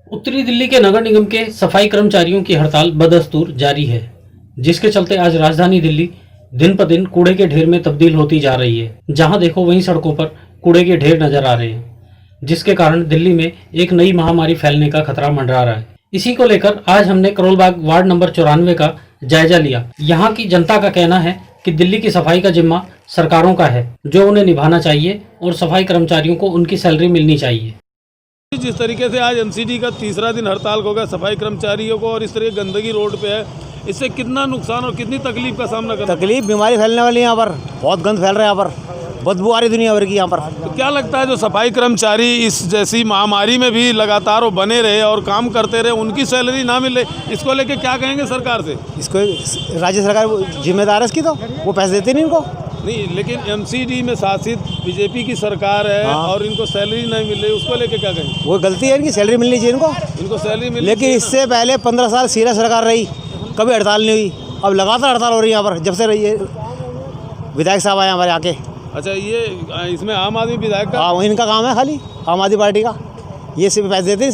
उत्तरी दिल्ली के नगर निगम के सफाई कर्मचारियों की हड़ताल बदस्तूर जारी है, जिसके चलते आज राजधानी दिल्ली दिन पर दिन कूड़े के ढेर में तब्दील होती जा रही है। जहां देखो वहीं सड़कों पर कूड़े के ढेर नजर आ रहे हैं, जिसके कारण दिल्ली में एक नई महामारी फैलने का खतरा मंडरा रहा है। इसी को लेकर आज हमने करोल बाग वार्ड नंबर 94 का जायजा लिया। यहाँ की जनता का कहना है कि दिल्ली की सफाई का जिम्मा सरकारों का है, जो उन्हें निभाना चाहिए और सफाई कर्मचारियों को उनकी सैलरी मिलनी चाहिए। जिस तरीके से आज एमसीडी का तीसरा दिन हड़ताल हो गया सफाई कर्मचारियों को, और इस तरह गंदगी रोड पे है, इससे कितना नुकसान और कितनी तकलीफ का सामना करना? तकलीफ, बीमारी फैलने वाली है। यहाँ पर बहुत गंद फैल रहा है, यहाँ पर बदबू आ रही दुनिया भर की। यहाँ पर तो क्या लगता है जो सफाई कर्मचारी इस जैसी महामारी में भी लगातार वो बने रहे और काम करते रहे, उनकी सैलरी ना मिले, इसको लेके क्या कहेंगे सरकार से? इसको राज्य सरकार जिम्मेदार है इसकी, तो वो पैसे देते नहीं इनको। नहीं, लेकिन एमसीडी में शासित बीजेपी की सरकार है। हाँ। और इनको सैलरी नहीं मिल रही, उसको लेके क्या कहेंगे? वो गलती है इनकी, सैलरी मिलनी चाहिए इनको सैलरी मिल, लेकिन इससे पहले 15 साल सीरा सरकार रही, कभी हड़ताल नहीं हुई। अब लगातार हड़ताल हो रही है यहाँ पर, जब से ये विधायक साहब आए हमारे आके। अच्छा, ये इसमें आम आदमी विधायक का? हाँ, इनका काम है खाली, आम आदमी पार्टी का। ये सिर्फ पैसे देते हैं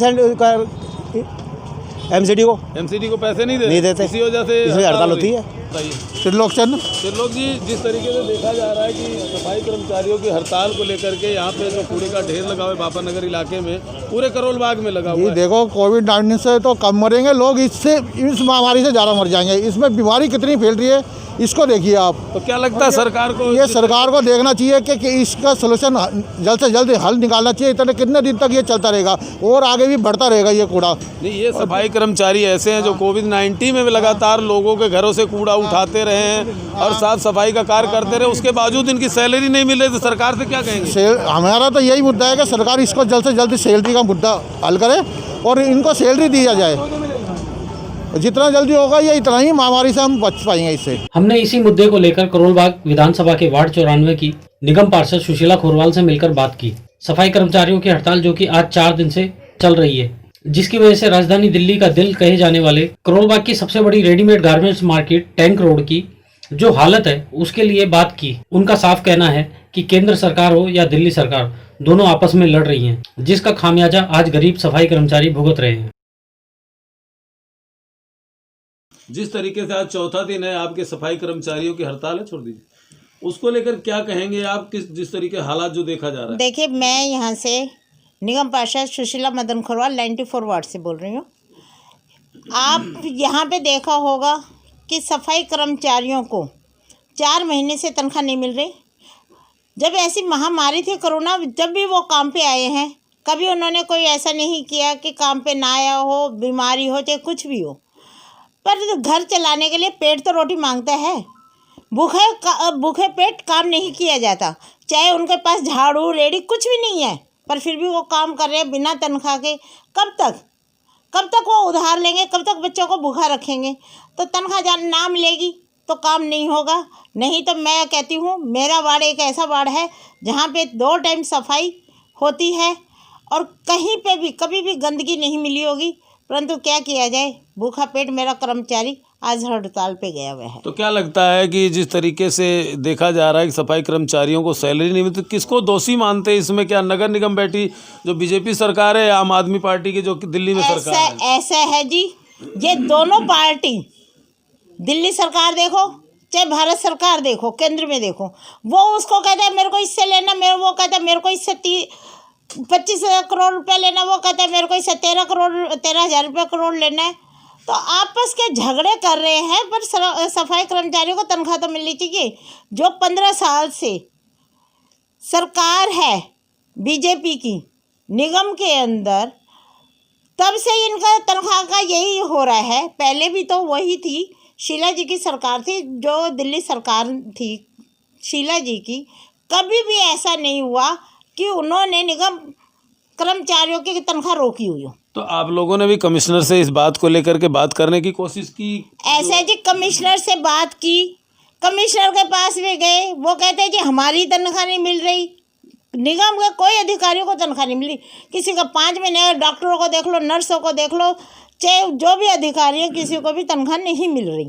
एमसीडी को पैसे नहीं देते, इसी वजह से हड़ताल होती है। त्रिलोक जी, जिस तरीके से देखा जा रहा है कि सफाई कर्मचारियों की हड़ताल को लेकर के यहाँ पे जो कूड़े का ढेर लगा हुआ है बापा नगर इलाके में, पूरे करोल बाग में लगा हुआ है। देखो, कोविड-19 से तो कम मरेंगे लोग, इससे इस महामारी से ज़्यादा मर जाएंगे। इसमें बीमारी कितनी फैल रही है, इसको देखिए आप। तो क्या लगता है सरकार को? ये सरकार को देखना चाहिए कि इसका सलूशन जल्द से जल्द हल निकालना चाहिए। इतने कितने दिन तक ये चलता रहेगा और आगे भी बढ़ता रहेगा ये कूड़ा? नहीं, ये सफाई कर्मचारी ऐसे हैं जो कोविड-19 में भी लगातार लोगों के घरों से कूड़ा उठाते रहे हैं और साफ सफाई का कार्य करते रहे, उसके बावजूद इनकी सैलरी नहीं मिल रही, तो सरकार से क्या कहेंगे? हमारा तो यही मुद्दा है कि सरकार इसको जल्द से जल्द सैलरी का मुद्दा हल करे और इनको सैलरी दी जाए। जितना जल्दी होगा ये इतना ही महामारी से हम बच पाएंगे इससे। हमने इसी मुद्दे को लेकर करोल बाग विधानसभा के वार्ड 94 की निगम पार्षद सुशीला खोरवाल से मिलकर बात की। सफाई कर्मचारियों की हड़ताल जो कि आज 4 दिन से चल रही है, जिसकी वजह से राजधानी दिल्ली का दिल कहे जाने वाले करोल बाग की सबसे बड़ी readymade garments market tank road की जो हालत है उसके लिए बात की। उनका साफ कहना है कि केंद्र सरकार हो या दिल्ली सरकार, दोनों आपस में लड़ रही हैं, जिसका खामियाजा आज गरीब सफाई कर्मचारी भुगत रहे हैं। जिस तरीके से आज चौथा दिन है आपके सफाई कर्मचारियों की हड़ताल है, छोड़ दीजिए, उसको लेकर क्या कहेंगे आप? जिस तरीके हालात जो देखा जा रहा है। देखिए, मैं यहाँ से निगम पार्षद सुशीला मदन खोरवाल 94 वार्ड से बोल रही हूँ। आप यहाँ पे देखा होगा कि सफाई कर्मचारियों को 4 महीने से तनख्वाह नहीं मिल रही। जब ऐसी महामारी थी कोरोना, जब भी वो काम पे आए हैं, कभी उन्होंने कोई ऐसा नहीं किया कि काम पे ना आया हो, बीमारी हो, चाहे कुछ भी हो। पर घर चलाने के लिए पेट तो रोटी मांगता है। भूखे पेट काम नहीं किया जाता, चाहे उनके पास झाड़ू रेडी कुछ भी नहीं है, पर फिर भी वो काम कर रहे हैं बिना तनख्वाह के। कब तक वो उधार लेंगे? कब तक बच्चों को भूखा रखेंगे? तो तनख्वाह ना मिलेगी तो काम नहीं होगा। नहीं तो मैं कहती हूँ, मेरा वार्ड एक ऐसा वार्ड है जहाँ पे 2 टाइम सफाई होती है और कहीं पे भी कभी भी गंदगी नहीं मिली होगी, परंतु क्या किया जाए, भूखा पेट मेरा कर्मचारी आज हड़ताल पे गया हुआ है। तो क्या लगता है कि जिस तरीके से देखा जा रहा है कि सफाई कर्मचारियों को सैलरी नहीं मिलती, तो किसको दोषी मानते हैं इसमें? क्या नगर निगम बैठी जो बीजेपी सरकार है, आम आदमी पार्टी की जो दिल्ली में सरकार है? ऐसा है जी, ये दोनों पार्टी, दिल्ली सरकार देखो चाहे भारत सरकार देखो, केंद्र में देखो, वो उसको कहता है मेरे को इससे लेना, वो कहता है मेरे को इससे 25 करोड़ रुपया लेना, वो कहता है मेरे को इससे 13,000 रुपये करोड़ लेना है। तो आपस के झगड़े कर रहे हैं, पर सफाई कर्मचारियों को तनख्वाह तो मिलनी चाहिए। जो 15 साल से सरकार है बीजेपी की निगम के अंदर, तब से इनका तनख्वाह का यही हो रहा है। पहले भी तो वही थी, शीला जी की सरकार थी, जो दिल्ली सरकार थी शीला जी की, कभी भी ऐसा नहीं हुआ कि उन्होंने निगम कर्मचारियों की तनख्वाह रोकी हुई हो। तो आप लोगों ने भी कमिश्नर से इस बात को लेकर के बात करने की कोशिश की? ऐसे जी, कमिश्नर से बात की, कमिश्नर के पास भी गए, वो कहते हैं जी हमारी तनख्वाह नहीं मिल रही। निगम के कोई अधिकारियों को तनख्वाह नहीं मिली, किसी का 5 महीने, डॉक्टरों को देख लो, नर्सों को देख लो, चाहे जो भी अधिकारी है, किसी को भी तनख्वाह नहीं मिल रही।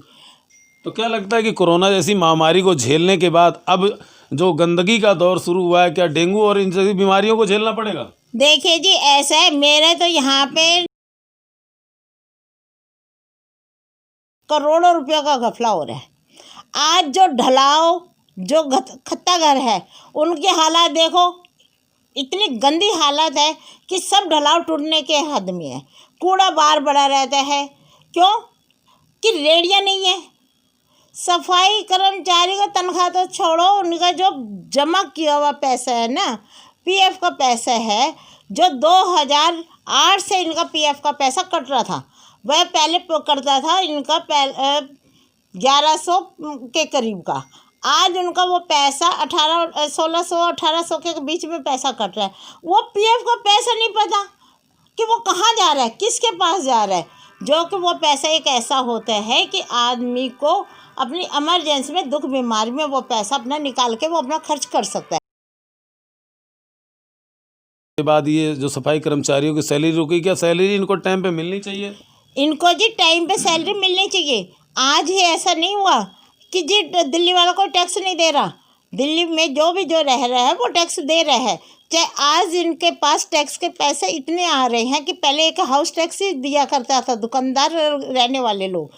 तो क्या लगता है कि कोरोना जैसी महामारी को झेलने के बाद अब जो गंदगी का दौर शुरू हुआ है, क्या डेंगू और इन जैसी बीमारियों को झेलना पड़ेगा? देखिए जी, ऐसा है, मेरे तो यहाँ पे करोड़ों रुपयों का घपला हो रहा है। आज जो ढलाव, जो खत्ता घर है, उनकी हालत देखो, इतनी गंदी हालत है कि सब ढलाव टूटने के हद में है। कूड़ा बार बड़ा रहता है, क्यों कि रेडियाँ नहीं है। सफाई कर्मचारी का तनख्वाह तो छोड़ो, उनका जो जमा किया हुआ पैसा है ना, पीएफ का पैसा है, जो 2008 से इनका पीएफ का पैसा कट रहा था, वह पहले कटता था इनका 1100 के करीब का। आज उनका वो पैसा 1600-1800 के बीच में पैसा कट रहा है। वो पीएफ का पैसा नहीं पता कि वो कहाँ जा रहा है, किसके पास जा रहा है। जो कि वो पैसा एक ऐसा होता है कि आदमी को अपनी इमरजेंसी में, दुख बीमारी में वो पैसा अपना निकाल के वो अपना खर्च कर सकता है। के बाद ये जो सफाई कर्मचारियों की सैलरी रुकी, क्या सैलरी इनको टाइम पे मिलनी चाहिए? इनको जी टाइम पे सैलरी मिलनी चाहिए। आज ही ऐसा नहीं हुआ कि जी दिल्ली वाला कोई टैक्स नहीं दे रहा। दिल्ली में जो रह रहा है वो टैक्स दे रहा है। चाहे आज इनके पास टैक्स के पैसे इतने आ रहे हैं कि पहले एक हाउस टैक्स ही दिया करता था दुकानदार रहने वाले लोग।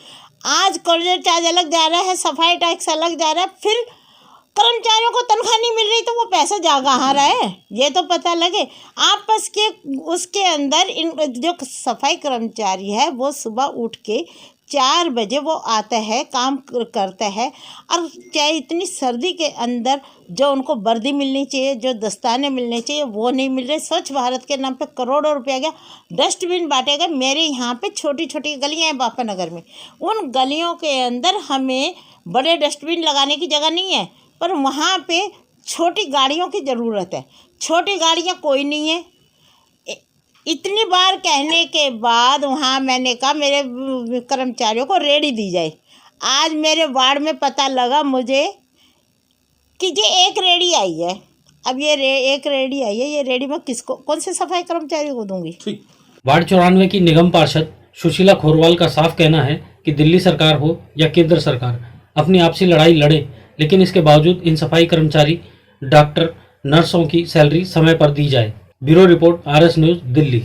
आज कॉरिडोर चार्ज अलग जा रहा है, सफाई टैक्स अलग जा रहा है, फिर कर्मचारियों को तनख्वाह नहीं मिल रही तो वो पैसा जा कहाँ रहा है, ये तो पता लगे। आपस के उसके अंदर इन जो सफाई कर्मचारी है वो सुबह उठ के 4 बजे वो आता है, काम करता है, और चाहे इतनी सर्दी के अंदर जो उनको वर्दी मिलनी चाहिए, जो दस्ताने मिलने चाहिए, वो नहीं मिल रहे। स्वच्छ भारत के नाम पे करोड़ों रुपया गया, डस्टबिन बांटे गए। मेरे यहाँ पे छोटी छोटी गलियाँ हैं बापा नगर में, उन गलियों के अंदर हमें बड़े डस्टबिन लगाने की जगह नहीं है, पर वहाँ पे छोटी गाड़ियों की ज़रूरत है। छोटी गाड़ियाँ कोई नहीं है। इतनी बार कहने के बाद वहाँ मैंने कहा मेरे कर्मचारियों को रेडी दी जाए। आज मेरे वार्ड में पता लगा मुझे कि जी एक रेडी आई है। अब ये एक रेडी आई है, ये रेडी मैं किसको, कौन से सफाई कर्मचारी को दूंगी? वार्ड 94 की निगम पार्षद सुशीला खोरवाल का साफ कहना है कि दिल्ली सरकार हो या केंद्र सरकार अपनी आपसी लड़ाई लड़े, लेकिन इसके बावजूद इन सफाई कर्मचारी, डॉक्टर, नर्सों की सैलरी समय पर दी जाए। Bureau report, RS news, Delhi.